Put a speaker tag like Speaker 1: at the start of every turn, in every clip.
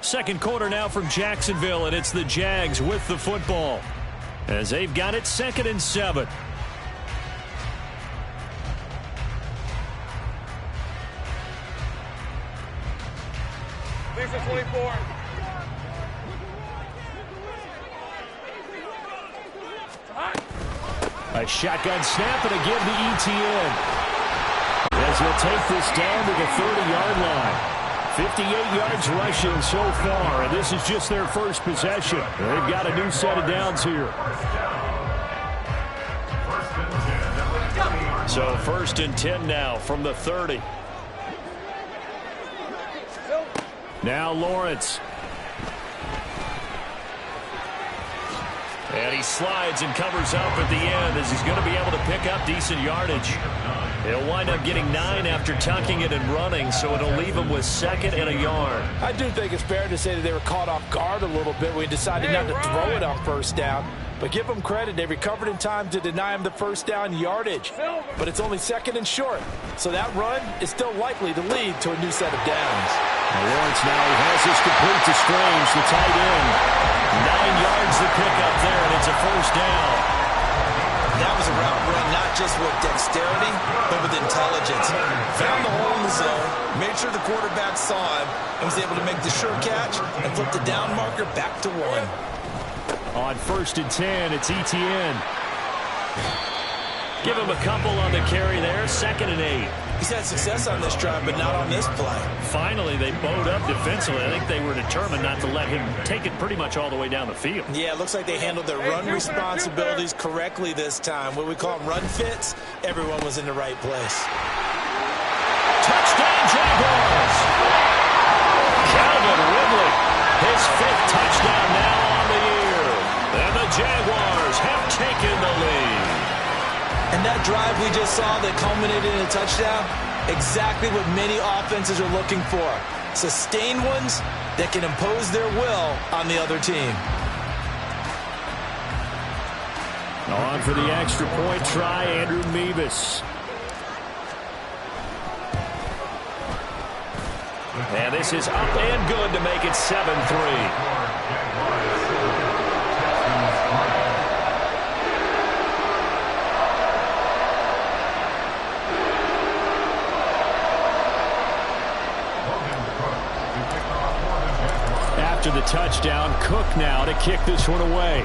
Speaker 1: Second quarter now from Jacksonville, and it's the Jags with the football as they've got it 2nd and 7.
Speaker 2: Thanks for 24.
Speaker 1: A shotgun snap and a give to ETN as he'll take this down to the 30-yard line. 58 yards rushing so far, and this is just their first possession. They've got a new set of downs here. So 1st and 10 now from the 30. Now Lawrence. And he slides and covers up at the end as he's going to be able to pick up decent yardage. He'll wind up getting 9 after tucking it and running, so it'll leave him with 2nd and a yard.
Speaker 3: I do think it's fair to say that they were caught off guard a little bit when he decided not to throw it on 1st down. But give them credit, they recovered in time to deny him the 1st down yardage. But it's only 2nd and short, so that run is still likely to lead to a new set of downs.
Speaker 1: Now Lawrence now has this complete to Strange, the tight end. 9 yards to pick up there, and it's a 1st down.
Speaker 4: That was a route run, not just with dexterity, but with intelligence. Found the hole in the zone, made sure the quarterback saw him, and was able to make the sure catch and flip the down marker back to 1.
Speaker 1: On 1st and 10, it's ETN. Give him a couple on the carry there, 2nd and 8.
Speaker 4: He's had success on this drive, but not on this play.
Speaker 1: Finally, they bowed up defensively. I think they were determined not to let him take it pretty much all the way down the field.
Speaker 4: Yeah, it looks like they handled their run responsibilities correctly this time. What we call them run fits, everyone was in the right place.
Speaker 1: Touchdown, Jaguars! Calvin Ridley, his 5th touchdown now on the year. And the Jaguars have taken the lead.
Speaker 4: And that drive we just saw that culminated in a touchdown, exactly what many offenses are looking for. Sustained ones that can impose their will on the other team.
Speaker 1: On for the extra point try, Andrew Mevis. And this is up and good to make it 7-3. After the touchdown, Cook now to kick this one away.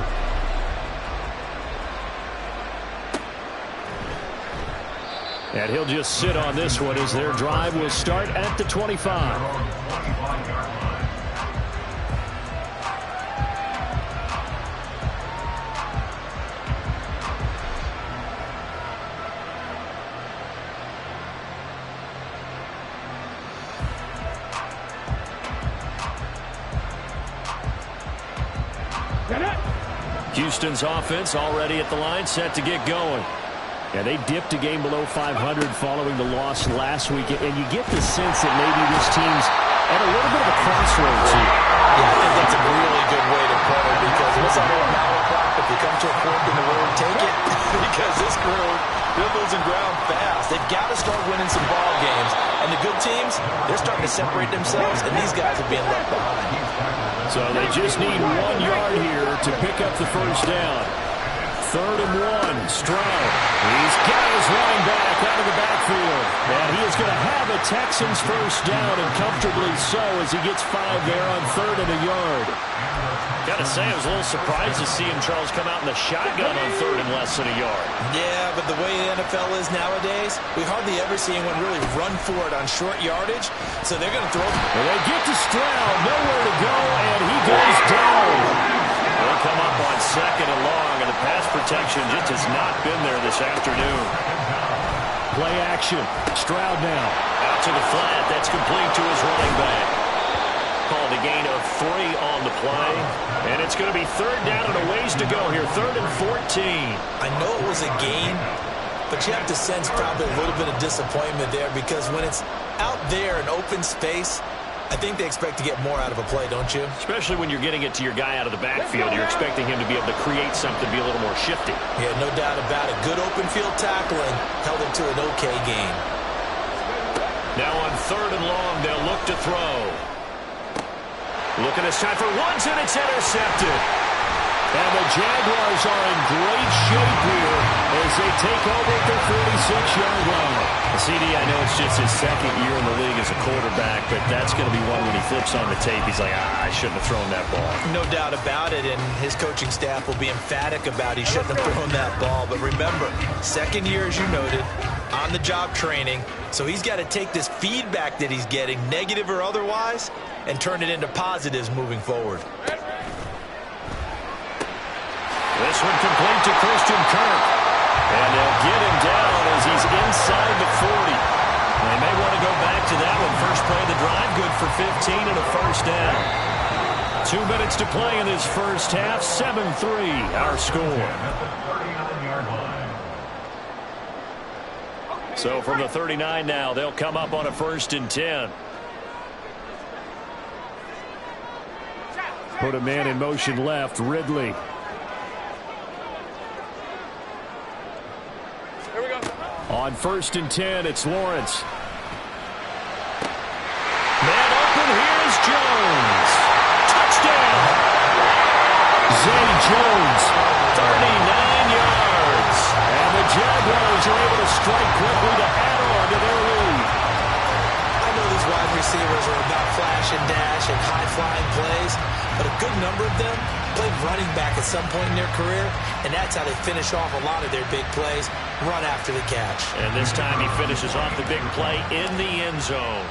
Speaker 1: And he'll just sit on this one as their drive will start at the 25. Houston's offense already at the line, set to get going. Yeah, they dipped a game below 500 following the loss last week, and you get the sense that maybe this team's at a little bit of a crossroads here.
Speaker 4: Yeah, I think that's a really good way to put it, because what's on a matter clock, if you come to a fork in the road, take it, because this crew, they're losing ground fast. They've got to start winning some ball games, and the good teams, they're starting to separate themselves, and these guys are being left behind.
Speaker 1: So they just need 1 yard here to pick up the 1st down. 3rd and 1, Stroud. He's got his running back out of the backfield. And he is going to have a Texans 1st down, and comfortably so, as he gets 5 there on 3rd and a yard. Got to say, I was a little surprised to see him, Charles, come out in the shotgun on 3rd and less than a yard.
Speaker 4: Yeah, but the way the NFL is nowadays, we hardly ever see anyone really run for it on short yardage, so they're going to throw.
Speaker 1: Well, they get to Stroud, nowhere to go, and he goes down. They'll come up on 2nd and long, and the pass protection just has not been there this afternoon. Play action. Stroud now. Out to the flat. That's complete to his running back. Called a gain of 3 on the play. And it's going to be 3rd down and a ways to go here. 3rd and 14.
Speaker 4: I know it was a gain, but you have to sense probably a little bit of disappointment there, because when it's out there in open space, I think they expect to get more out of a play, don't you?
Speaker 1: Especially when you're getting it to your guy out of the backfield. You're expecting him to be able to create something, be a little more shifty.
Speaker 4: Yeah, no doubt about it. Good open field tackling held him to an okay gain.
Speaker 1: Now on 3rd and long, they'll look to throw. Looking this time for ones, and it's intercepted. And the Jaguars are in great shape here as they take over at their 46-yard line. CD, I know it's just his second year in the league as a quarterback, but that's going to be one when he flips on the tape. He's like, I shouldn't have thrown that ball.
Speaker 3: No doubt about it, and his coaching staff will be emphatic about he shouldn't have thrown that ball. But remember, second year, as you noted, on-the-job training, so he's got to take this feedback that he's getting, negative or otherwise, and turn it into positives moving forward.
Speaker 1: This one complete to Christian Kirk. And they'll get him down as he's inside the 40. They may want to go back to that one. First play of the drive, good for 15 and a first down. 2 minutes to play in this first half. 7-3 our score. So from the 39 now, they'll come up on a 1st and 10. Put a man in motion left, Ridley. On 1st and 10, it's Lawrence. Man open, here's Jones. Touchdown! Zay Jones, 39 yards. And the Jaguars are able to strike quickly to add on to their lead.
Speaker 3: I know these wide receivers are about flash and dash and high-flying plays, but a good number of them played running back at some point in their career, and that's how they finish off a lot of their big plays, run after the catch.
Speaker 1: And this time he finishes off the big play in the end zone.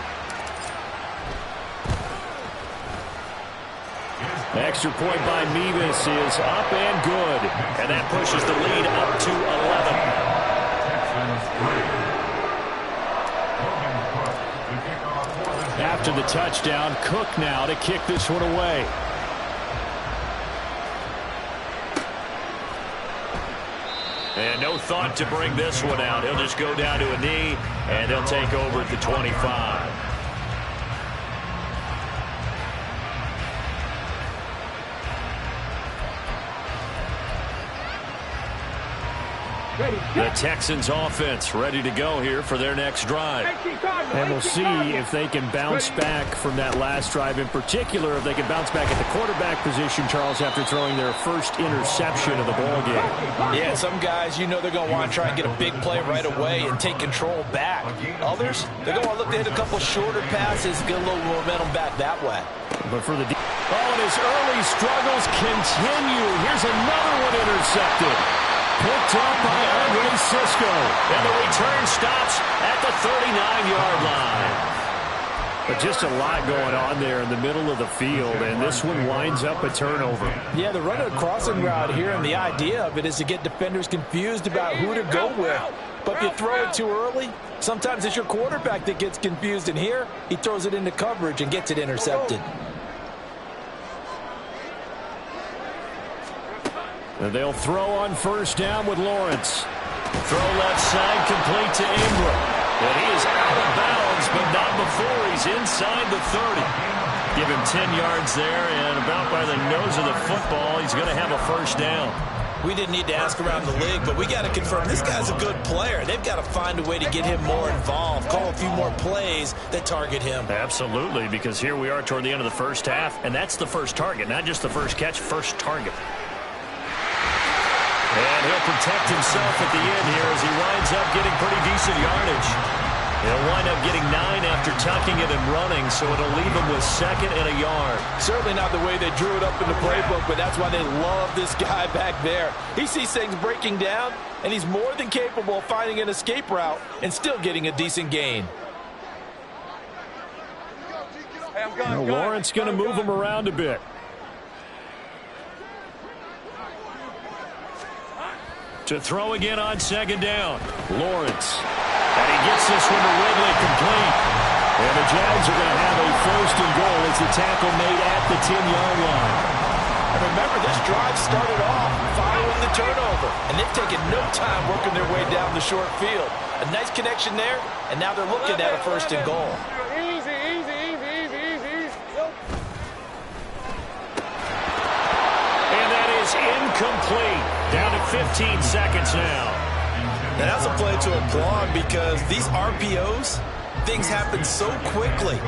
Speaker 1: Extra point by Mevis is up and good, and that pushes the lead up to 11. After the touchdown, Cook now to kick this one away. And no thought to bring this one out. He'll just go down to a knee, and they'll take over at the 25. The Texans offense ready to go here for their next drive. And we'll see if they can bounce back from that last drive. In particular, if they can bounce back at the quarterback position, Charles, after throwing their first interception of the ball game.
Speaker 3: Yeah, some guys, you know they're going to want to try and get a big play right away and take control back. Others, they're going to want to look to hit a couple shorter passes, get a little momentum back that way.
Speaker 1: But for the and his early struggles continue. Here's another one intercepted. Picked up by Andre Cisco. And the return stops at the 39-yard line. But just a lot going on there in the middle of the field, and this one winds up a turnover.
Speaker 3: Yeah, they're running a crossing route here, and the idea of it is to get defenders confused about who to go with. But if you throw it too early, sometimes it's your quarterback that gets confused, and here he throws it into coverage and gets it intercepted.
Speaker 1: And they'll throw on first down with Lawrence. Throw left side, complete to Ingram. And he is out of bounds, but not before he's inside the 30. Give him 10 yards there, and about by the nose of the football, he's going to have a first down.
Speaker 3: We didn't need to ask around the league, but we got to confirm this guy's a good player. They've got to find a way to get him more involved, call a few more plays that target him.
Speaker 1: Absolutely, because here we are toward the end of the first half, and that's the first target, not just the first catch, first target. And he'll protect himself at the end here as he winds up getting pretty decent yardage. He'll wind up getting 9 after tucking it and running, so it'll leave him with 2nd and a yard.
Speaker 3: Certainly not the way they drew it up in the playbook, but that's why they love this guy back there. He sees things breaking down, and he's more than capable of finding an escape route and still getting a decent gain.
Speaker 1: Lawrence going to move him around a bit. To throw again on 2nd down. Lawrence. And he gets this one to Ridley complete. And the Jags are going to have a 1st and goal as the tackle made at the 10-yard line.
Speaker 3: And remember, this drive started off following the turnover. And they've taken no time working their way down the short field. A nice connection there, and now they're looking at a 1st and goal.
Speaker 2: Easy, easy, easy, easy, easy.
Speaker 1: And that is incomplete. Down to 15 seconds now.
Speaker 3: Now that's a play to applaud because these RPOs,
Speaker 4: Things happen so quickly,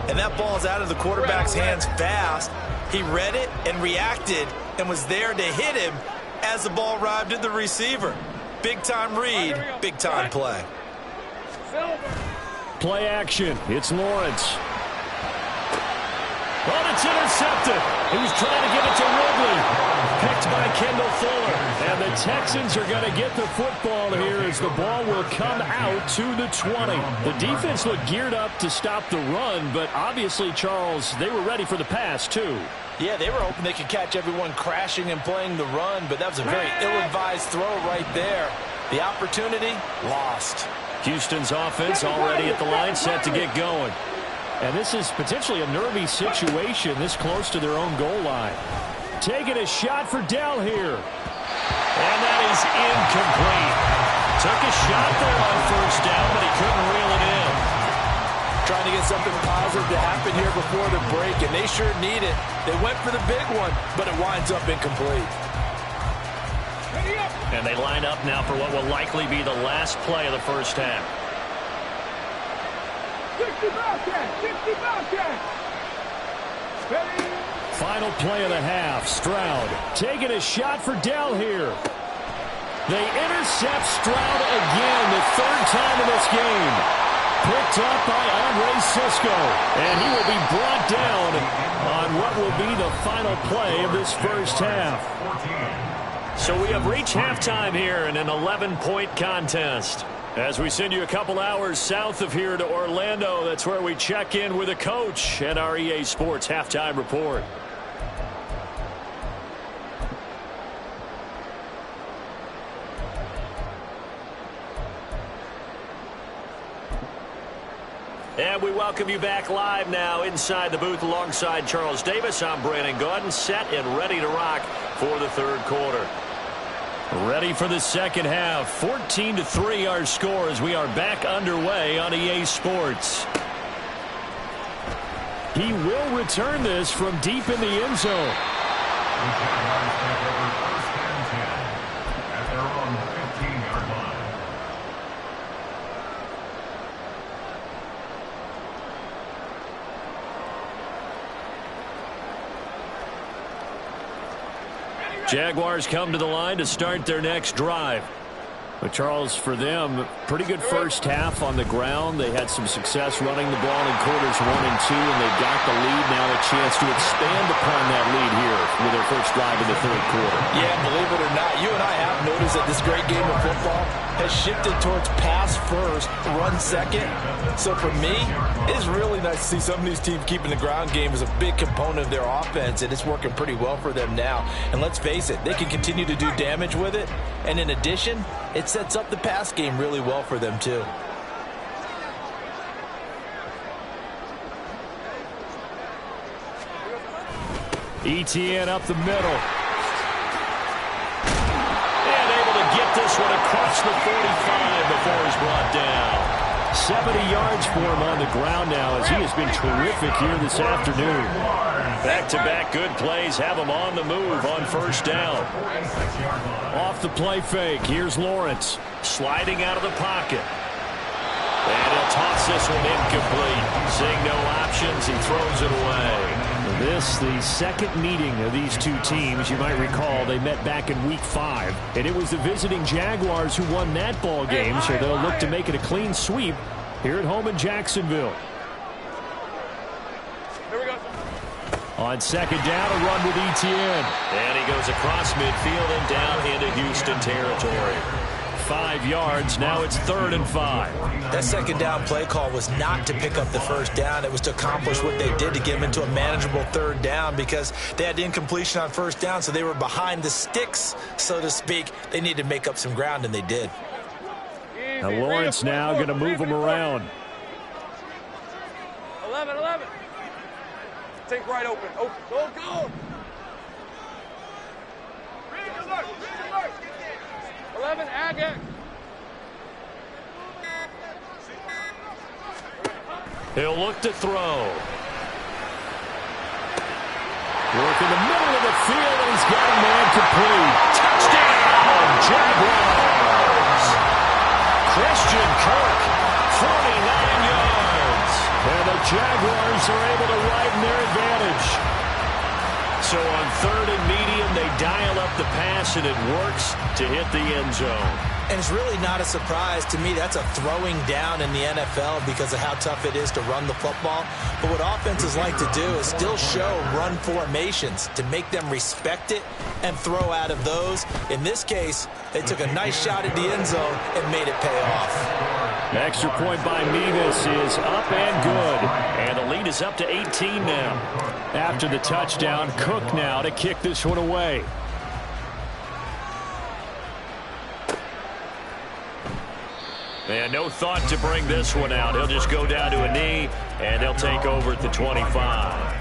Speaker 4: and that ball's out of the quarterback's hands fast. He read it and reacted and was there to hit him as the ball arrived at the receiver. Big-time read, big-time play.
Speaker 1: Play action. It's Lawrence. But it's intercepted. He was trying to give it to Ridley. Picked by Kendall Fuller. And the Texans are going to get the football here as the ball will come out to the 20. The defense looked geared up to stop the run, but obviously, Charles, they were ready for the pass, too.
Speaker 3: Yeah, they were hoping they could catch everyone crashing and playing the run, but that was a very ill-advised throw right there. The opportunity, lost.
Speaker 1: Houston's offense already at the line, set to get going. And this is potentially a nervy situation this close to their own goal line. Taking a shot for Dell here. And that is incomplete. Took a shot there on first down, but he couldn't reel it in.
Speaker 3: Trying to get something positive to happen here before the break, and they sure need it. They went for the big one, but it winds up incomplete.
Speaker 1: And they line up now for what will likely be the last play of the first half.
Speaker 2: 60 Bobcats!
Speaker 1: Final play of the half. Stroud taking a shot for Dell here. They intercept Stroud again, the third time in this game. Picked up by Andre Sisco. And he will be brought down on what will be the final play of this first half. So we have reached halftime here in an 11-point contest. As we send you a couple hours south of here to Orlando, that's where we check in with a coach and our EA Sports Halftime Report. And we welcome you back live now inside the booth alongside Charles Davis. I'm Brandon Gaudin, set and ready to rock for the third quarter. Ready for the second half. 14-3 our score as we are back underway on EA Sports. He will return this from deep in the end zone. Jaguars come to the line to start their next drive. But, Charles, for them, pretty good first half on the ground. They had some success running the ball in quarters 1 and 2, and they got the lead. Now a chance to expand upon that lead here with their first drive in the third quarter.
Speaker 3: Yeah, believe it or not, you and I have noticed that this great game of football has shifted towards pass first, run second. So for me, it is really nice to see some of these teams keeping the ground game as a big component of their offense, and it's working pretty well for them now. And let's face it, they can continue to do damage with it. And in addition, it sets up the pass game really well for them too.
Speaker 1: ETN up the middle. And able to get this one across the 45 before he's brought down. 70 yards for him on the ground now as he has been terrific here this afternoon. Back-to-back good plays have him on the move on first down. Off the play fake, here's Lawrence. Sliding out of the pocket. And he'll toss this one incomplete. Seeing no options, he throws it away. This, the second meeting of these two teams. You might recall they met back in Week 5. And it was the visiting Jaguars who won that ball game, so they'll look to make it a clean sweep here at home in Jacksonville.
Speaker 2: Here we go.
Speaker 1: On second down, a run with ETN. And he goes across midfield and down into Houston territory. 5 yards. Now it's 3rd and 5.
Speaker 4: That second down play call was not to pick up the first down. It was to accomplish what they did to get them into a manageable 3rd down because they had incompletion on first down, so they were behind the sticks, so to speak. They needed to make up some ground, and they did.
Speaker 1: Now Lawrence now going to move him around.
Speaker 2: 11. Take right open. Go. Read the look. 11, Agate.
Speaker 1: He'll look to throw. Work in the middle of the field, and he's got a man complete. Touchdown, Jaguars. Christian Kirk, 49 yards. Jaguars are able to widen their advantage. So on 3rd and medium, they dial up the pass, and it works to hit the end zone.
Speaker 3: And it's really not a surprise to me. That's a throwing down in the NFL because of how tough it is to run the football. But what offenses like to do is still show run formations to make them respect it and throw out of those. In this case, they took a nice shot at the end zone and made it pay off.
Speaker 1: The extra point by Mevis is up and good. And the lead is up to 18 now. After the touchdown, Cook now to kick this one away. And no thought to bring this one out. He'll just go down to a knee, and they'll take over at the 25.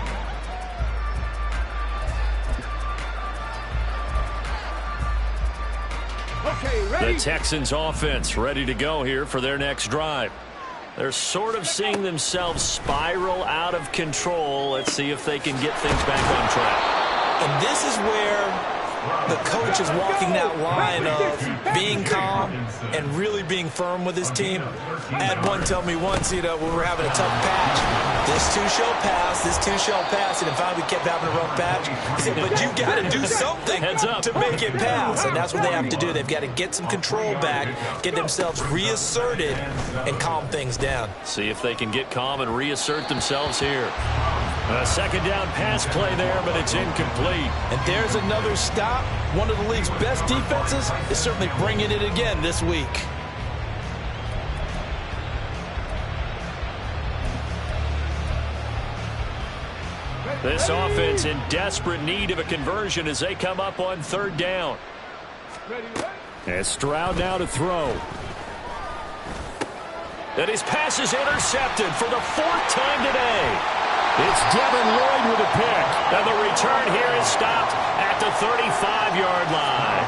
Speaker 2: Okay, ready?
Speaker 1: The Texans offense ready to go here for their next drive. They're sort of seeing themselves spiral out of control. Let's see if they can get things back on track.
Speaker 3: And this is where the coach is walking that line of being calm and really being firm with his team. I had one tell me once, when we were having a tough patch, this too shall pass, this too shall pass. And finally we kept having a rough patch. He said, but you got to do something to make it pass. And that's what they have to do. They've got to get some control back, get themselves reasserted, and calm things down.
Speaker 1: See if they can get calm and reassert themselves here. A second down pass play there, but it's incomplete.
Speaker 3: And there's another stop. One of the league's best defenses is certainly bringing it again this week.
Speaker 1: This offense in desperate need of a conversion as they come up on 3rd down. And Stroud now to throw. And his pass is intercepted for the 4th time today. It's Devin Lloyd with a pick. And the return here is stopped at the 35-yard line.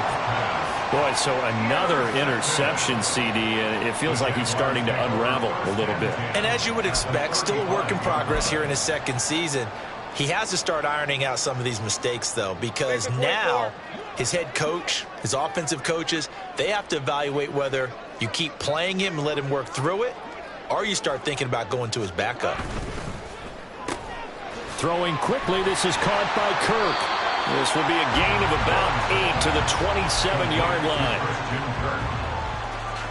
Speaker 1: Boy, so another interception, CD, and it feels like he's starting to unravel a little bit.
Speaker 3: And as you would expect, still a work in progress here in his 2nd season. He has to start ironing out some of these mistakes, though, because now his head coach, his offensive coaches, they have to evaluate whether you keep playing him and let him work through it, or you start thinking about going to his backup.
Speaker 1: Throwing quickly, this is caught by Kirk. This will be a gain of about 8 to the 27-yard line.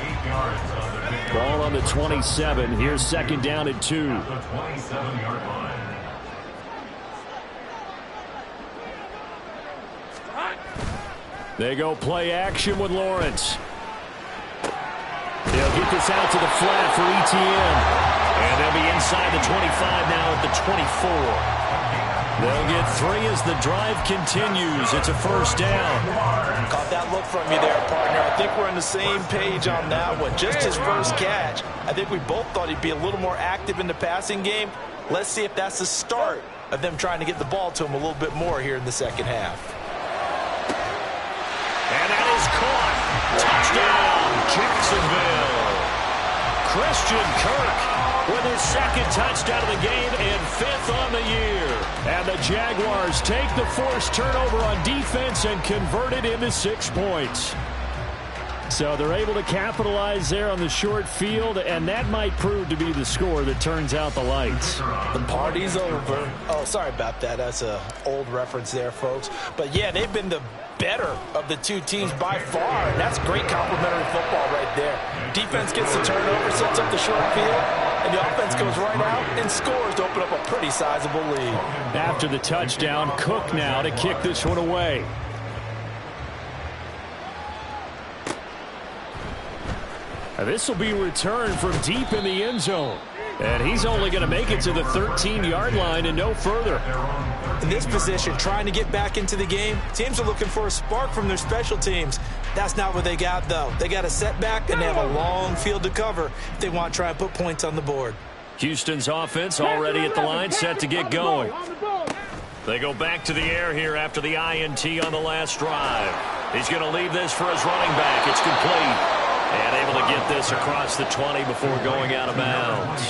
Speaker 5: 8 yards on the pick.
Speaker 1: Ball on the 27. Here's 2nd down and 2.
Speaker 5: The 27-yard line.
Speaker 1: They go play action with Lawrence. They'll get this out to the flat for ETN. And they'll be inside the 25 now at the 24. They'll get 3 as the drive continues. It's a 1st down.
Speaker 3: Caught that look from you there, partner. I think we're on the same page on that one. Just his first catch. I think we both thought he'd be a little more active in the passing game. Let's see if that's the start of them trying to get the ball to him a little bit more here in the 2nd half.
Speaker 1: And that is caught. Touchdown, Jacksonville. Christian Kirk with his 2nd touchdown of the game and 5th on the year. And the Jaguars take the forced turnover on defense and convert it into 6 points. So they're able to capitalize there on the short field, and that might prove to be the score that turns out the lights.
Speaker 3: The party's over. Oh, sorry about that. That's an old reference there, folks. But, yeah, they've been the better of the 2 teams by far, and that's great complimentary football right there. Defense gets the turnover, sets up the short field, and the offense goes right out and scores to open up a pretty sizable lead.
Speaker 1: After the touchdown, Cook now to kick this one away. This will be returned from deep in the end zone. And he's only going to make it to the 13-yard line and no further.
Speaker 3: In this position, trying to get back into the game, teams are looking for a spark from their special teams. That's not what they got, though. They got a setback, and they have a long field to cover if they want to try and put points on the board.
Speaker 1: Houston's offense already at the line, set to get going. They go back to the air here after the INT on the last drive. He's going to leave this for his running back. It's complete. And able to get this across the 20 before going out of bounds.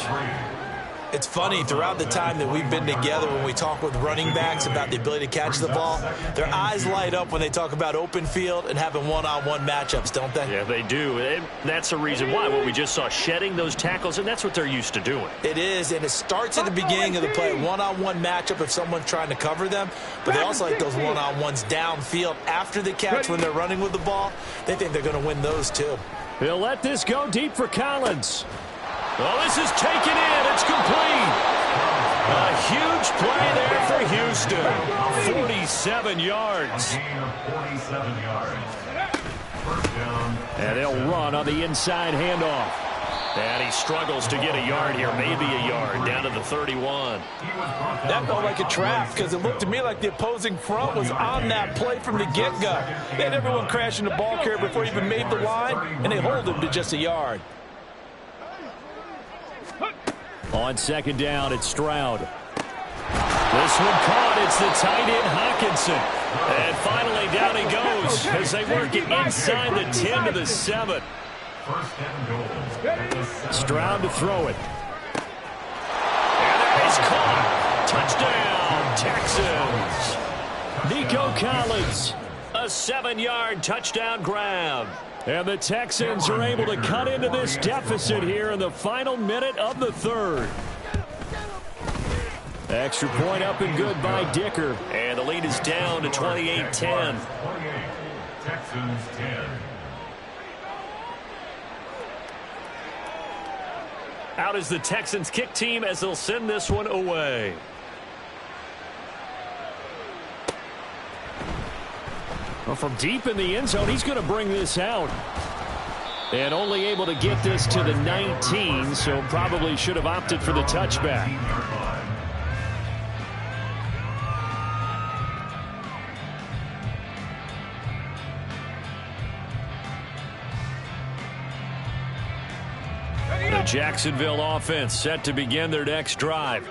Speaker 4: It's funny, throughout the time that we've been together, when we talk with running backs about the ability to catch the ball, their eyes light up when they talk about open field and having one-on-one matchups, don't they?
Speaker 1: Yeah, they do. And that's the reason why. What we just saw, shedding those tackles, and that's what they're used to doing.
Speaker 4: It is, and it starts at the beginning of the play, one-on-one matchup if someone's trying to cover them, but they also like those one-on-ones downfield after the catch when they're running with the ball. They think they're going to win those too.
Speaker 1: He'll let this go deep for Collins. Oh, this is taken in. It's complete. A huge play there for Houston. 47 yards.
Speaker 5: Gain of 47 yards. First down.
Speaker 1: And they'll run on the inside handoff. And he struggles to get a yard here, maybe a yard, down to the 31.
Speaker 3: That felt like a trap because it looked to me like the opposing front was on that play from the get-go. They had everyone crashing the ball carrier before he even made the line, and they hold him to just a yard.
Speaker 1: On second down, it's Stroud. This one caught. It's the tight end, Hawkinson. And finally, down he goes as they work it inside the 10 to the 7.
Speaker 5: First and goal.
Speaker 1: Stroud to throw it. And there he's caught. Touchdown, Texans. Nico Collins, a 7-yard touchdown grab. And the Texans are able to cut into this deficit here in the final minute of the third. Extra point up and good by Dicker. And the lead is down to 28-10.
Speaker 5: 28. Texans 10.
Speaker 1: Out is the Texans kick team as they'll send this one away. Well, from deep in the end zone, he's going to bring this out. And only able to get this to the 19, so probably should have opted for the touchback. The Jacksonville offense set to begin their next drive.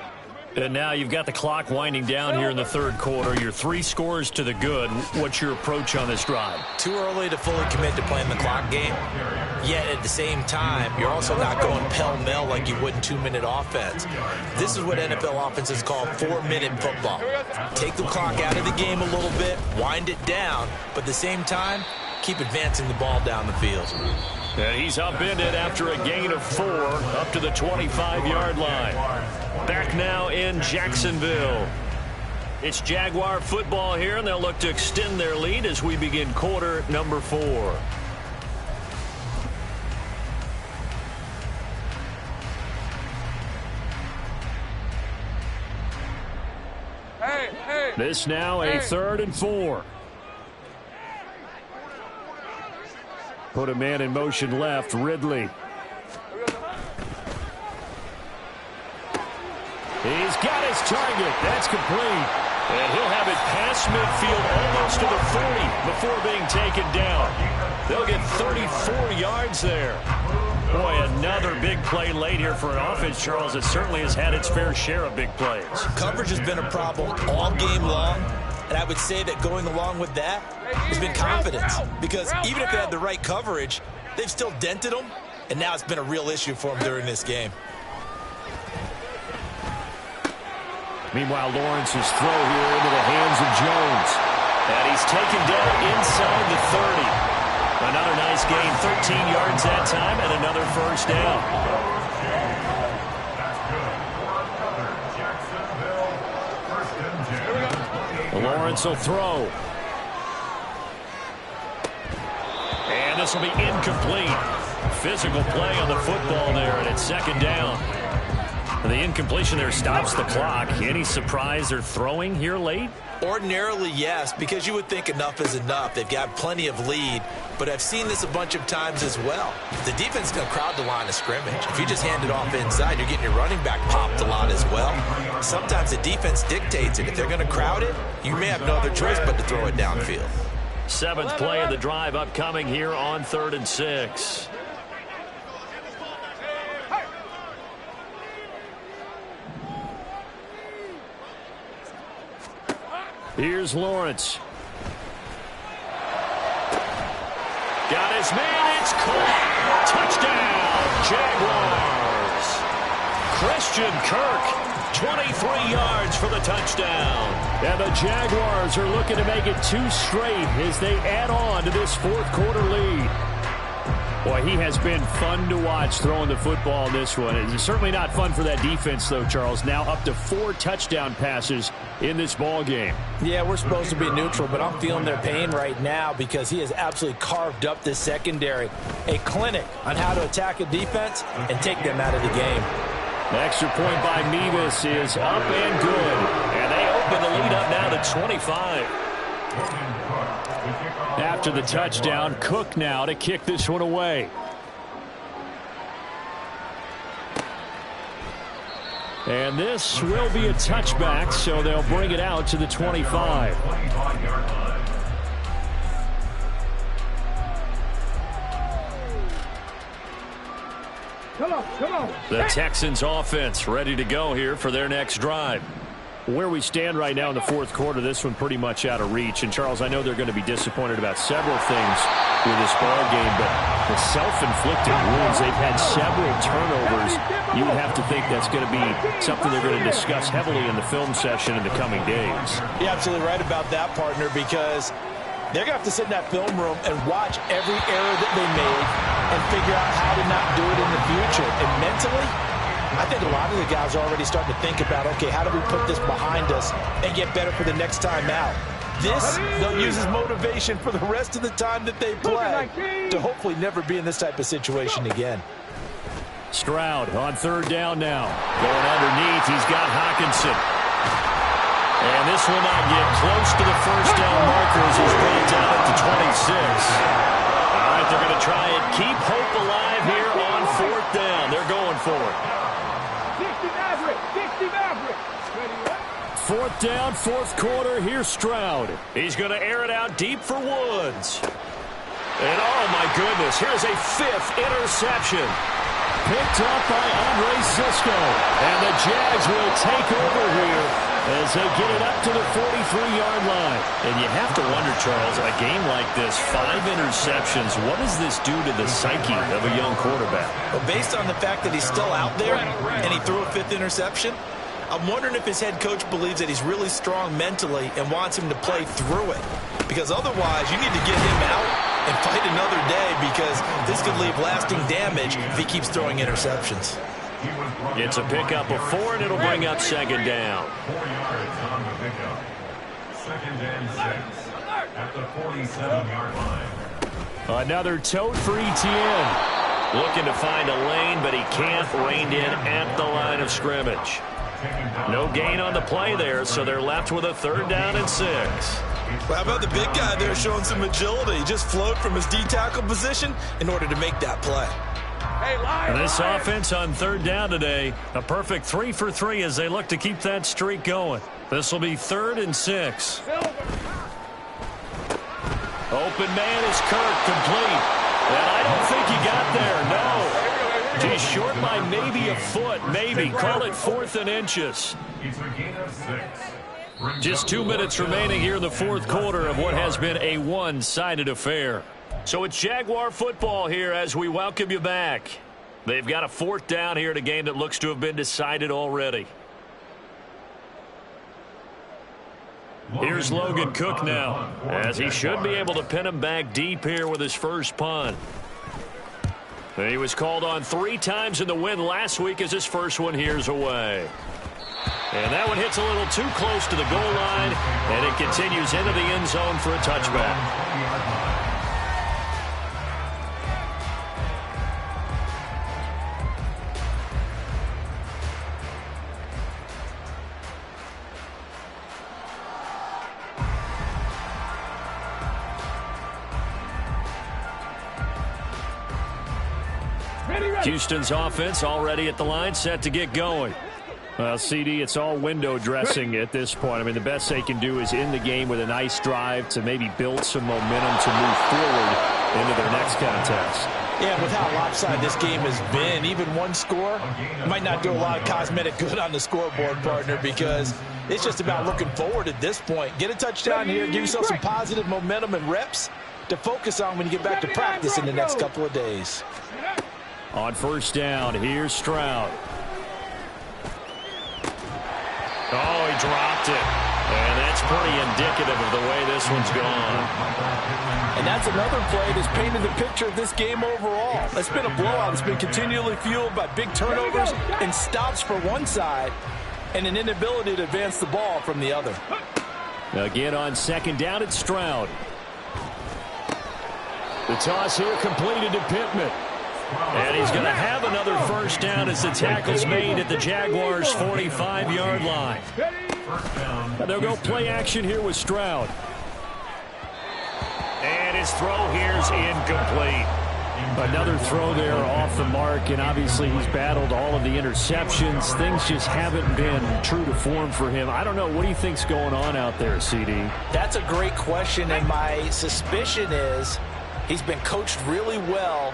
Speaker 1: And now you've got the clock winding down here in the third quarter. You're 3 scores to the good. What's your approach on this drive?
Speaker 4: Too early to fully commit to playing the clock game. Yet at the same time, you're also not going pell-mell like you would in 2-minute offense. This is what NFL offenses call 4-minute football. Take the clock out of the game a little bit, wind it down, but at the same time, keep advancing the ball down the field.
Speaker 1: And he's upended after a gain of 4 up to the 25-yard line. Back now in Jacksonville. It's Jaguar football here, and they'll look to extend their lead as we begin quarter number 4. This now a 3rd and 4. Put a man in motion left, Ridley. He's got his target. That's complete. And he'll have it past midfield almost to the 40 before being taken down. They'll get 34 yards there. Boy, another big play late here for an offense, Charles, that certainly has had its fair share of big plays.
Speaker 4: Coverage has been a problem all game long. And I would say that going along with that has been confidence. Because even if they had the right coverage, they've still dented them. And now it's been a real issue for them during this game.
Speaker 1: Meanwhile, Lawrence's throw here into the hands of Jones. And he's taken down inside the 30. Another nice gain, 13 yards that time, and another first down. Lawrence will throw. And this will be incomplete. Physical play on the football there, and it's second down. The incompletion there stops the clock. Any surprise they're throwing here late?
Speaker 4: Ordinarily, yes, because you would think enough is enough. They've got plenty of lead, but I've seen this a bunch of times as well. The defense is going to crowd the line of scrimmage. If you just hand it off inside, you're getting your running back popped a lot as well. Sometimes the defense dictates it. If they're going to crowd it, you may have no other choice but to throw it downfield.
Speaker 1: 7th play of the drive upcoming here on 3rd and 6. Here's Lawrence. Got his man. It's caught. Touchdown, Jaguars. Christian Kirk, 23 yards for the touchdown.
Speaker 6: And the Jaguars are looking to make it 2 straight as they add on to this fourth quarter lead. Boy, he has been fun to watch throwing the football in this one. It's certainly not fun for that defense, though, Charles. Now up to 4 touchdown passes in this ball game.
Speaker 3: Yeah, we're supposed to be neutral, but I'm feeling their pain right now because he has absolutely carved up this secondary. A clinic on how to attack a defense and take them out of the game.
Speaker 6: The extra point by Mevis is up and good.
Speaker 1: And they open the lead up now to 25.
Speaker 6: After the touchdown, Cook now to kick this one away. And this will be a touchback, so they'll bring it out to the 25.
Speaker 2: Come on.
Speaker 6: The Texans offense ready to go here for their next drive. Where we stand right now in the fourth quarter, this one pretty much out of reach. And, Charles, I know they're going to be disappointed about several things with this ball game, but the self-inflicted wounds, they've had several turnovers. You would have to think that's going to be something they're going to discuss heavily in the film session in the coming days.
Speaker 3: You're absolutely right about that, partner, because they're going to have to sit in that film room and watch every error that they made and figure out how to not do it in the future. And mentally, I think a lot of the guys are already starting to think about, okay, how do we put this behind us and get better for the next time out? This, they'll use as motivation for the rest of the time that they play to hopefully never be in this type of situation again.
Speaker 6: Stroud on third down now. Going underneath, he's got Hawkinson. And this will not get close to the first down markers. He's brought down at the 26. All right, they're going to try and keep hope alive here on fourth down. They're going for it.
Speaker 2: 60 Maverick.
Speaker 6: Fourth down, fourth quarter. Here's Stroud.
Speaker 1: He's going to air it out deep for Woods. And, oh, my goodness, here's a 5th interception.
Speaker 6: Picked up by Andre Sisco. And the Jags will take over here as they get it up to the 43-yard line.
Speaker 1: And you have to wonder, Charles, a game like this, 5 interceptions, what does this do to the psyche of a young quarterback?
Speaker 3: Well, based on the fact that he's still out there and he threw a 5th interception, I'm wondering if his head coach believes that he's really strong mentally and wants him to play through it. Because otherwise, you need to get him out and fight another day, because this could leave lasting damage if he keeps throwing interceptions.
Speaker 1: It's a pickup of 4, and it'll bring up second down.
Speaker 5: 4 yards on the pickup. Second and 6 at the 47-yard line.
Speaker 6: Another tote for Etienne.
Speaker 1: Looking to find a lane, but he can't. Reined in at the line of scrimmage. No gain on the play there, so they're left with a 3rd down and 6.
Speaker 3: Well, how about the big guy there showing some agility? He just flowed from his D-tackle position in order to make that play.
Speaker 1: And this offense on 3rd down today, a perfect 3 for 3 as they look to keep that streak going. This will be 3rd and 6. Open man is Kirk, complete. And I don't think he got there, no. He's short by maybe a foot, maybe. Call it 4th and inches.
Speaker 5: It's a gain of 6.
Speaker 1: Just 2 minutes remaining here in the fourth quarter of what has been a one-sided affair. So it's Jaguar football here as we welcome you back. They've got a 4th down here in a game that looks to have been decided already. Here's Logan Cook now, as he should be able to pin him back deep here with his first punt. He was called on 3 times in the win last week as his first one here's away. And that one hits a little too close to the goal line, and it continues into the end zone for a touchback. Houston's offense already at the line, set to get going. Well, CD, it's all window dressing at this point. I mean, the best they can do is in the game with a nice drive to maybe build some momentum to move forward into their next contest.
Speaker 3: Yeah, with how lopsided this game has been, even one score might not do a lot of cosmetic good on the scoreboard, partner, because it's just about looking forward at this point. Get a touchdown here, give yourself some positive momentum and reps to focus on when you get back to practice in the next couple of days.
Speaker 6: On first down, here's Stroud. Oh, he dropped it. And that's pretty indicative of the way this one's gone.
Speaker 3: And that's another play that's painted the picture of this game overall. It's been a blowout. It's been continually fueled by big turnovers and stops for one side and an inability to advance the ball from the other.
Speaker 6: Again on second down, it's Stroud. The toss here completed to Pittman. And he's going to have another first down as the tackle's made at the Jaguars' 45-yard line. And they'll go play action here with Stroud. And his throw here's incomplete. Another throw there off the mark, and obviously he's battled all of the interceptions. Things just haven't been true to form for him. I don't know. What do you think's going on out there, CD?
Speaker 3: That's a great question, and my suspicion is he's been coached really well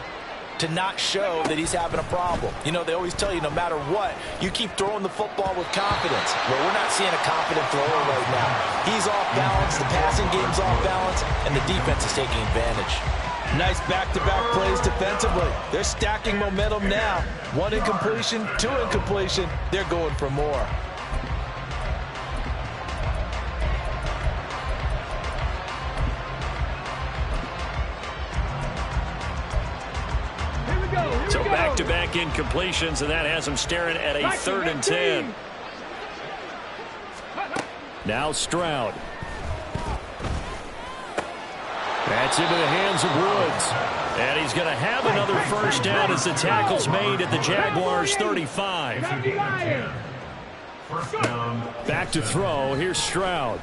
Speaker 3: to not show that he's having a problem. You know, they always tell you no matter what, you keep throwing the football with confidence. Well, we're not seeing a confident thrower right now. He's off balance, the passing game's off balance, and the defense is taking advantage. Nice back-to-back plays defensively. They're stacking momentum now. One incompletion, two incompletion. They're going for more.
Speaker 6: So back-to-back incompletions, and that has him staring at a 3rd and 10. Now Stroud. That's into the hands of Woods. And he's going to have another first down as the tackle's made at the Jaguars' 35. Back to throw. Here's Stroud.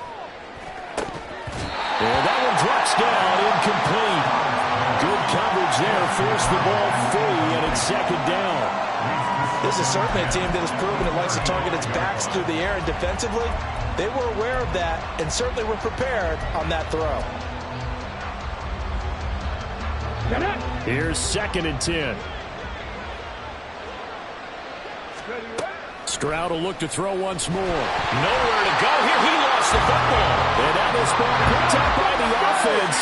Speaker 6: And that one drops down, incomplete. Good coverage there, forced the ball free, and it's 2nd down.
Speaker 3: This is certainly a team that has proven it likes to target its backs through the air, and defensively, they were aware of that and certainly were prepared on that throw.
Speaker 6: Here's 2nd and 10. Stroud will look to throw once more. Nowhere to go here. He lost the football. And now this ball picked up by the offense.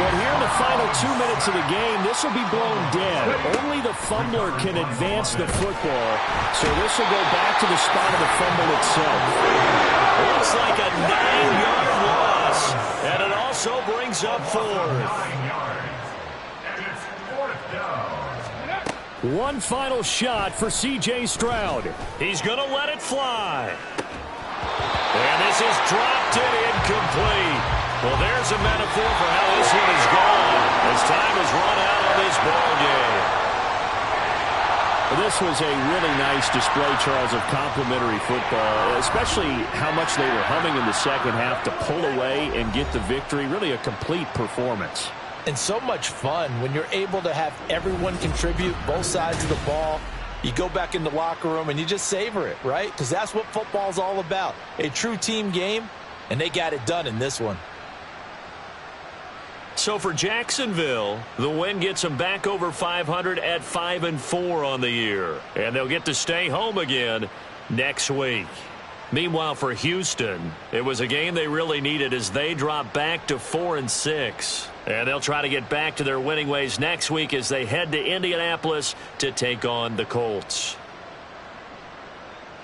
Speaker 6: But here in the final 2 minutes of the game, this will be blown dead. Only the fumbler can advance the football. So this will go back to the spot of the fumble itself. Looks like a 9-yard loss. And it also brings up 4th. One final shot for C.J. Stroud. He's going to let it fly. And this is dropped and incomplete. Well, there's a metaphor for how this one is gone as time has run out on this ball game. This was a really nice display, Charles, of complimentary football, especially how much they were humming in the second half to pull away and get the victory. Really a complete performance.
Speaker 3: And so much fun when you're able to have everyone contribute, both sides of the ball. You go back in the locker room and you just savor it, right? Because that's what football's all about. A true team game, and they got it done in this one. So for Jacksonville, the win gets them back over 500 at 5-4 on the year. And they'll get to stay home again next week. Meanwhile, for Houston, it was a game they really needed as they drop back to 4-6. And they'll try to get back to their winning ways next week as they head to Indianapolis to take on the Colts.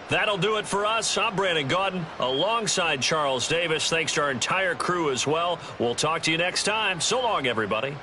Speaker 3: That'll do it for us. I'm Brandon Gaudin alongside Charles Davis. Thanks to our entire crew as well. We'll talk to you next time. So long, everybody.